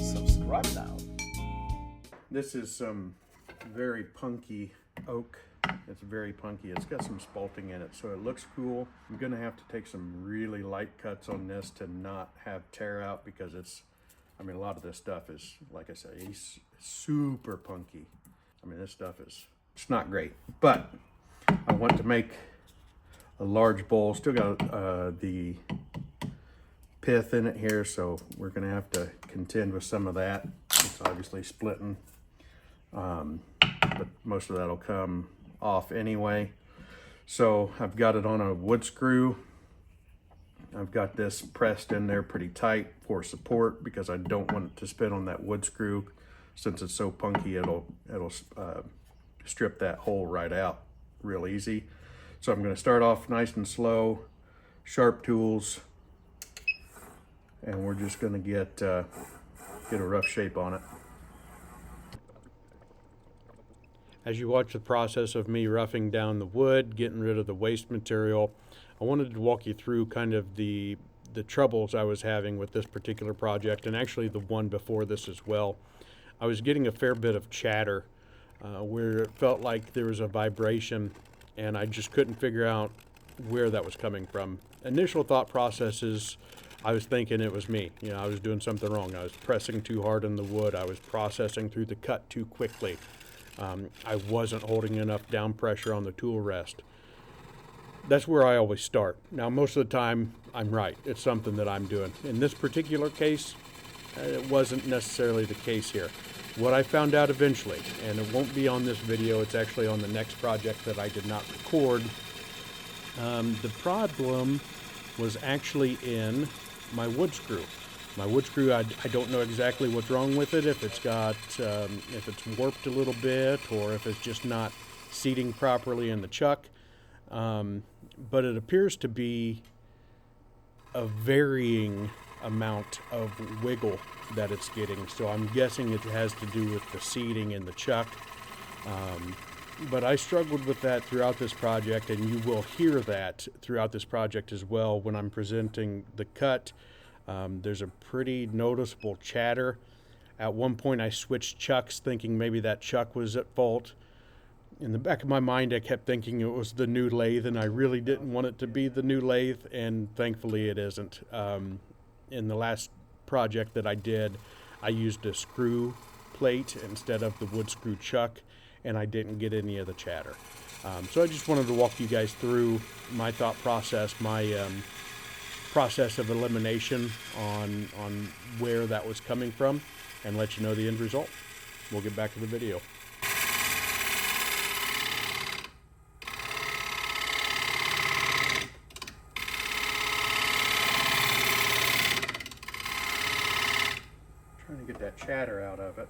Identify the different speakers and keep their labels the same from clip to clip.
Speaker 1: Subscribe now.
Speaker 2: This is some very punky oak. It's very punky. It's got some spalting in it, so it looks cool. I'm gonna have to take some really light cuts on this to not have tear out, because it's, I mean, a lot of this stuff is, like I say, it's super punky. I mean, this stuff is, it's not great, but I want to make a large bowl. Still got the pith in it here, so we're gonna have to contend with some of that. It's obviously splitting, but most of that'll come off anyway. So I've got it on a wood screw. I've got this pressed in there pretty tight for support, because I don't want it to spin on that wood screw. Since it's so punky, it'll strip that hole right out real easy. So I'm going to start off nice and slow, sharp tools, and we're just going to get a rough shape on it. As you watch the process of me roughing down the wood, getting rid of the waste material, I wanted to walk you through kind of the troubles I was having with this particular project, and actually the one before this as well. I was getting a fair bit of chatter where it felt like there was a vibration, and I just couldn't figure out where that was coming from. Initial thought processes, I was thinking it was me. You know, I was doing something wrong. I was pressing too hard in the wood. I was processing through the cut too quickly. I wasn't holding enough down pressure on the tool rest. That's where I always start. Now, most of the time, I'm right. It's something that I'm doing. In this particular case, it wasn't necessarily the case here. What I found out eventually, and it won't be on this video, it's actually on the next project that I did not record. The problem was actually in my wood screw. My wood screw, I don't know exactly what's wrong with it, if it's got, if it's warped a little bit, or if it's just not seating properly in the chuck. But it appears to be a varying amount of wiggle that it's getting. So I'm guessing it has to do with the seating in the chuck. But I struggled with that throughout this project, and you will hear that throughout this project as well when I'm presenting the cut. There's a pretty noticeable chatter. At one point I switched chucks, thinking maybe that chuck was at fault. In the back of my mind, I kept thinking it was the new lathe, and I really didn't want it to be the new lathe, and thankfully it isn't. In the last project that I did, I used a screw plate instead of the wood screw chuck, and I didn't get any of the chatter. So I just wanted to walk you guys through my thought process, my process of elimination on where that was coming from, and let you know the end result. We'll get back to the video. Trying to get that chatter out of it.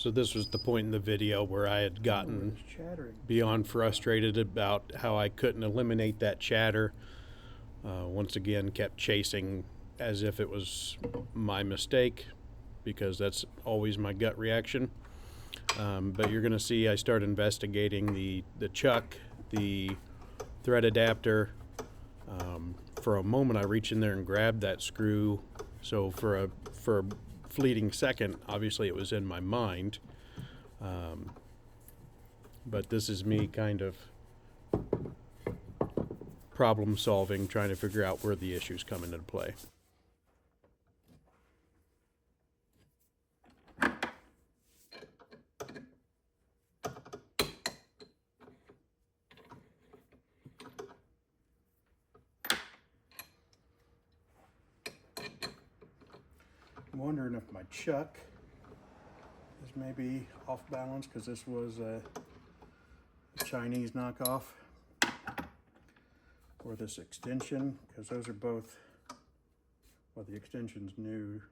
Speaker 2: So this was the point in the video where I had gotten beyond frustrated about how I couldn't eliminate that chatter. Once again, kept chasing as if it was my mistake, because that's always my gut reaction. But you're going to see I start investigating the chuck, the thread adapter. For a moment, I reach in there and grab that screw. So for a fleeting second, obviously it was in my mind. But this is me kind of problem solving, trying to figure out where the issues come into play. I'm wondering if my chuck is maybe off balance, because this was a Chinese knockoff, or this extension, because those are both, well, the extension's new.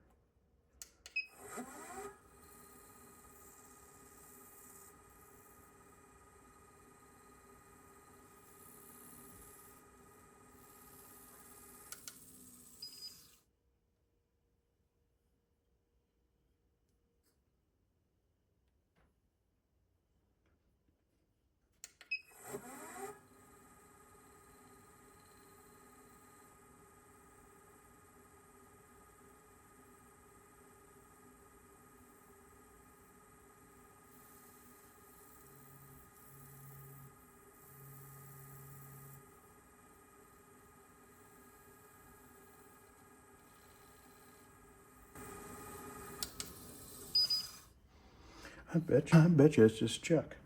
Speaker 2: I bet you it's just chuck.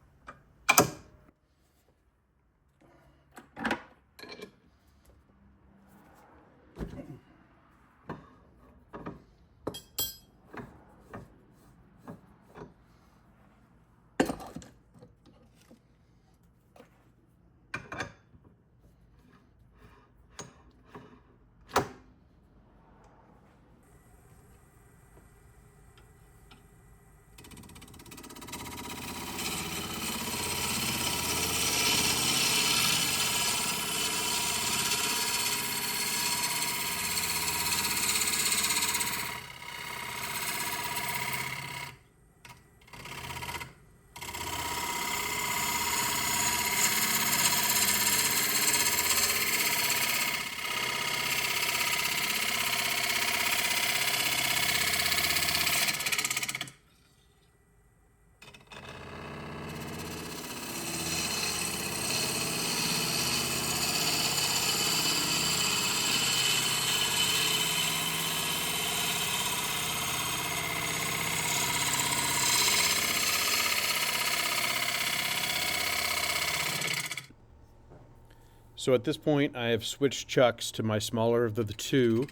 Speaker 2: So at this point, I have switched chucks to my smaller of the two.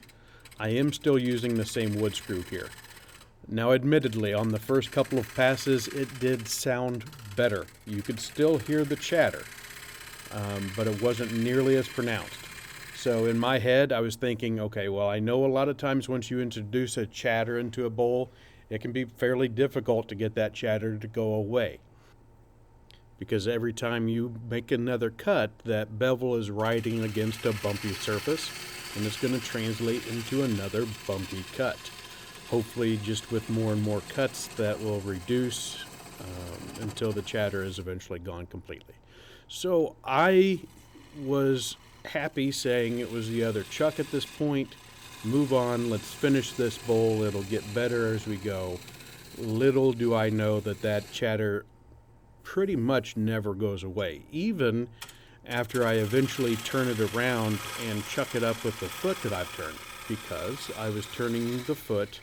Speaker 2: I am still using the same wood screw here. Now, admittedly, on the first couple of passes, it did sound better. You could still hear the chatter, but it wasn't nearly as pronounced. So in my head, I was thinking, okay, well, I know a lot of times once you introduce a chatter into a bowl, it can be fairly difficult to get that chatter to go away, because every time you make another cut, that bevel is riding against a bumpy surface, and it's going to translate into another bumpy cut. Hopefully just with more and more cuts, that will reduce until the chatter is eventually gone completely. So I was happy saying it was the other chuck at this point. Move on, let's finish this bowl, it'll get better as we go. Little do I know that that chatter pretty much never goes away, even after I eventually turn it around and chuck it up with the foot that I've turned, because I was turning the foot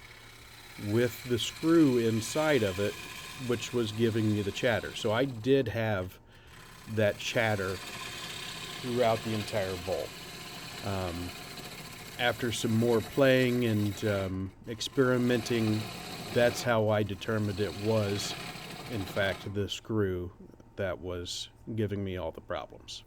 Speaker 2: with the screw inside of it, which was giving me the chatter. So I did have that chatter throughout the entire bowl. After some more playing and experimenting, that's how I determined it was, in fact, the screw that was giving me all the problems.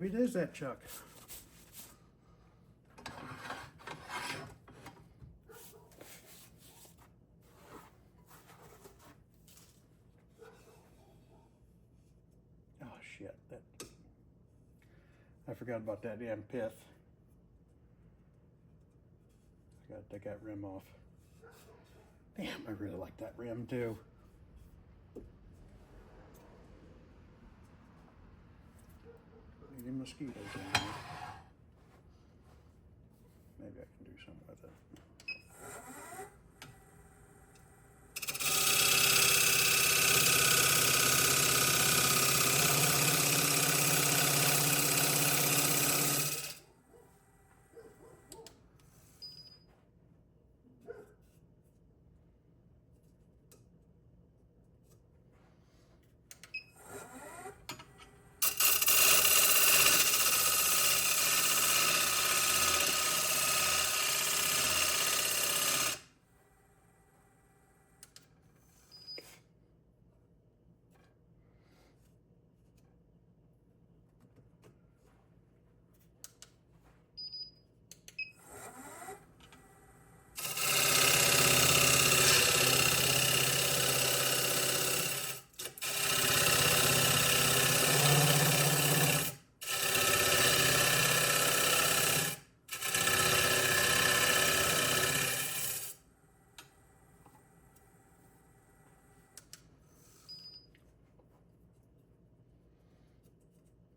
Speaker 2: Maybe it is that chuck. Oh shit, I forgot about that damn pith. I gotta take that rim off. Damn, I really like that rim too. Any mosquitoes in there. Maybe I can do something with it.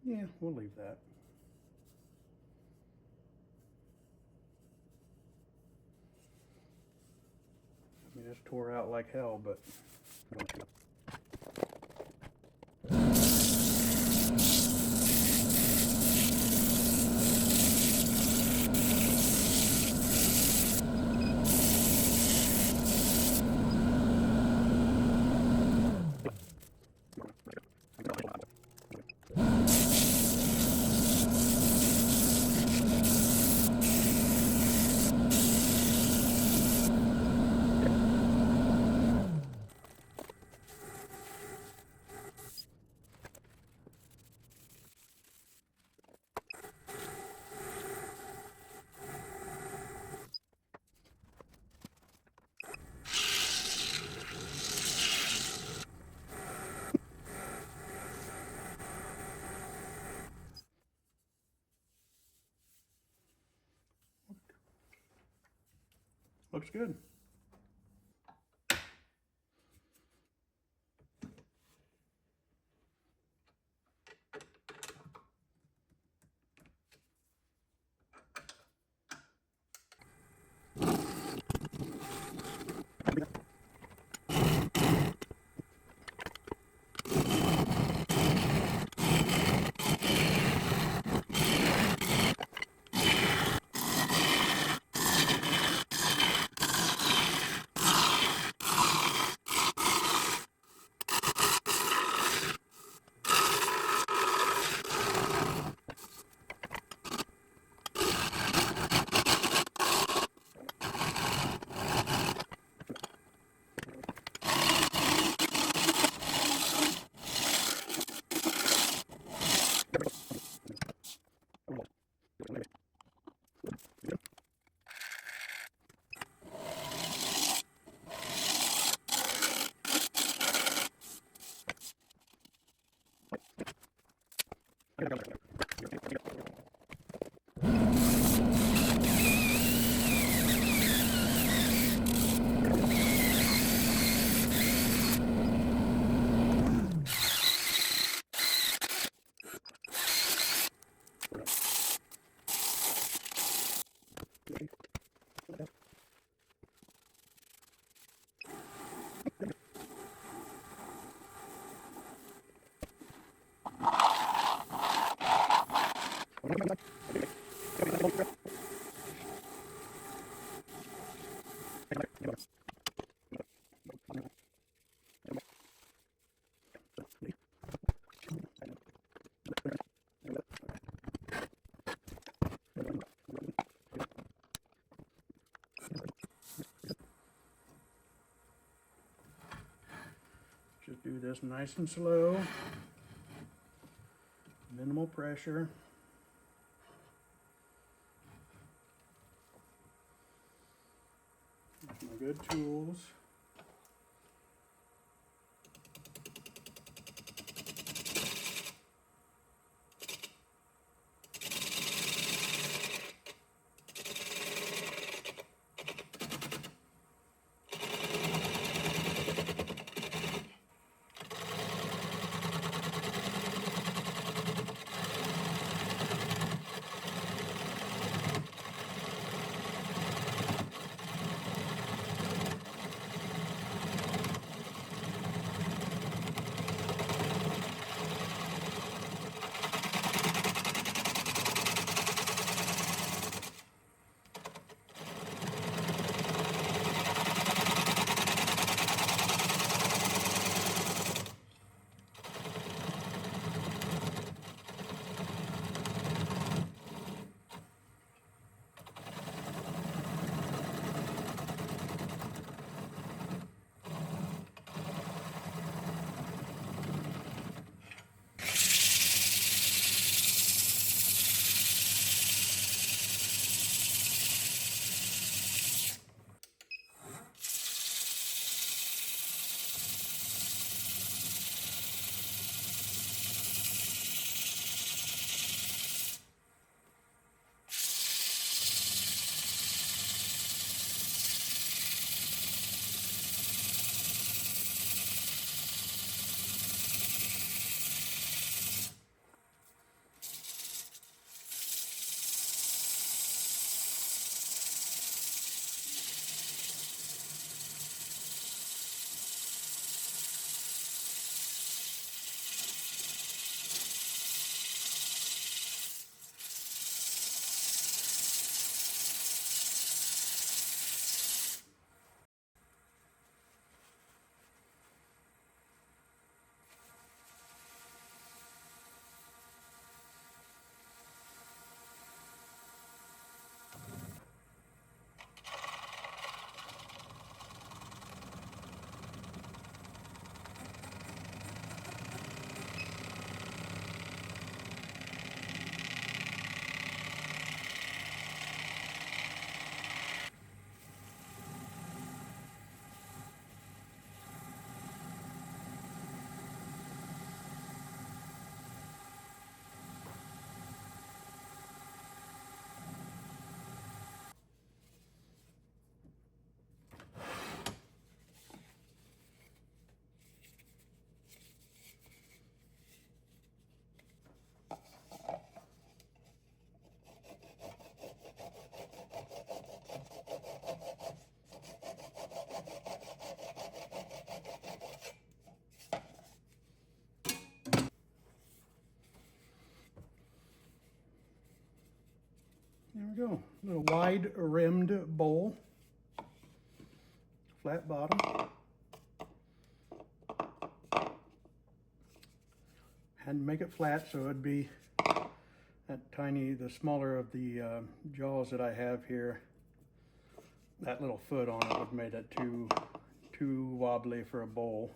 Speaker 2: Yeah, we'll leave that. I mean, it's tore out like hell, but looks good. Just do this nice and slow, minimal pressure. good tools. There we go. A little wide rimmed bowl. Flat bottom. Had to make it flat so it'd be that tiny, the smaller of the jaws that I have here. That little foot on it would have made it too wobbly for a bowl.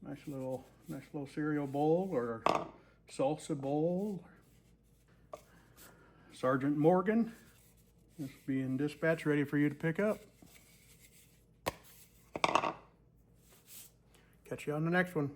Speaker 2: Nice little cereal bowl or salsa bowl. Sergeant Morgan is being dispatched, ready for you to pick up. Catch you on the next one.